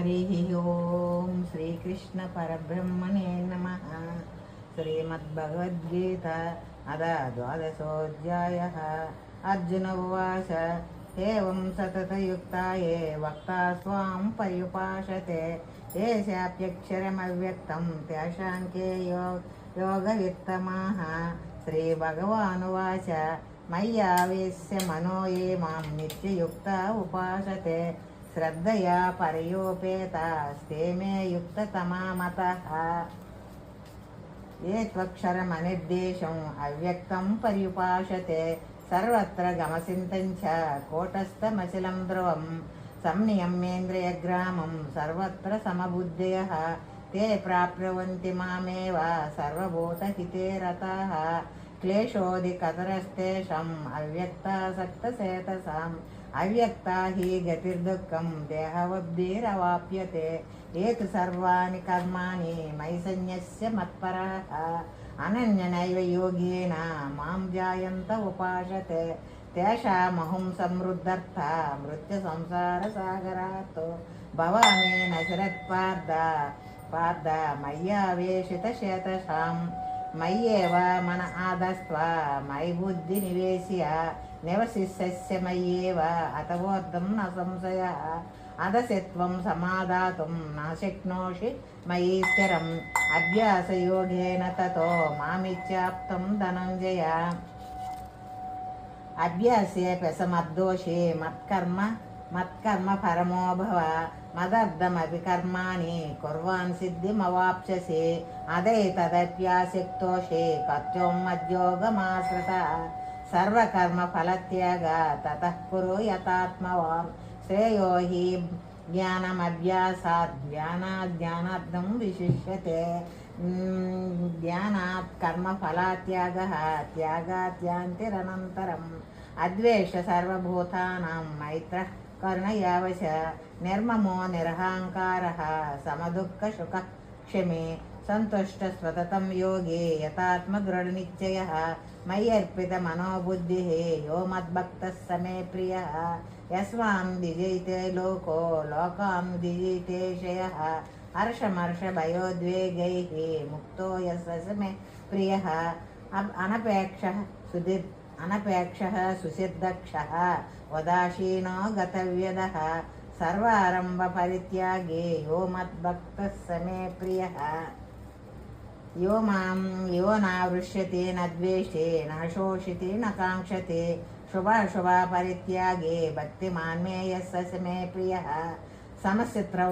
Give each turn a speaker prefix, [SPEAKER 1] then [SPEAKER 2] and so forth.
[SPEAKER 1] हरि ओम श्रीकृष्ण परब्रह्मणे नमः। श्रीमद्भगवद्गीता अदा द्वादशोऽध्यायः। अर्जुन उवाच एवं सततयुक्ता ये वक्ता स्वां पर्युपासते येषाप्यक्षरमव्यक्तं तेषां के योगवित्तमाः। श्रीभगवानुवाच मय्यावेश्य मनो ये मां नित्ययुक्ता उपासते श्रद्धया परयोपेतास्ते मे युक्ततमा मतः। ये त्वक्षरमनिर्देशम् अव्यक्तं पर्युपासते सर्वत्र गमसिन्तं च कूटस्थमचलं ध्रुवं संनियम्येन्द्रियग्रामं सर्वत्र समबुद्धयः ते प्राप्नुवन्ति मामेव सर्वभूतहिते रताः। क्लेशोऽधिकतरस्तेषाम् अव्यक्तासक्तचेतसाम् अव्यक्ता हि गतिर्दुःखं देहवद्भिरवाप्यते। ये तु सर्वाणि कर्माणि मयि सन्न्यस्य मत्पराः अनन्यनैव योगेन मां ध्यायन्त उपासते तेषामहं समृद्धर्था मृत्युसंसारसागरात् भवामि न शरत्पार्थ मय्यावेशितचेतसां मय्येव मन आदस्त्व मयि बुद्धिनिवेश्य निवसिष्यस्य मय्येव अतवोर्धं न संशयः। अदसित्वं समादातुं न शक्नोषि मयि स्थिरम् अभ्यासयोगेन ततो मामिच्छाप्तं धनञ्जय। अभ्यासेऽप्यसमर्दोषि मत्कर्म परमो भव मदर्थमपि कर्माणि कुर्वान् सिद्धिमवाप्स्यसि। अदैतदप्यासक्तोषि कर्तुं मद्योगमाश्रितः सर्वकर्मफलत्याग ततः कुरु यथात्मवान्। श्रेयो हि ज्ञानमभ्यासात् ज्ञानाद्धं विशिष्यते। ज्ञानात् कर्मफलात्यागः त्यागात्यान्तिरनन्तरम्। अद्वेष सर्वभूतानां मैत्रः करुणयावश निर्ममो निरहङ्कारः समदुःखसुखः क्षमे सन्तुष्टस्वततं योगे यथात्मदृढनिश्चयः। मय्यर्पितमनोबुद्धिः यो मद्भक्तः स मे प्रियः। यस्मान् विजयते लोको लोकान् विजयते शयः हर्षमर्षभयोद्वेगैः मुक्तो यस्य मे प्रियः। अनपेक्षः सुसिद्धक्षः उदासीनो गतव्यदः सर्वारम्भपरित्यागी यो मद्भक्तः स मे प्रियः। यो न वृष्यते न द्वेष्टे न शोषिते न काङ्क्षते शुभाशुभपरित्यागे भक्तिमान् मे यस्य स मे प्रियः। समचित्रौ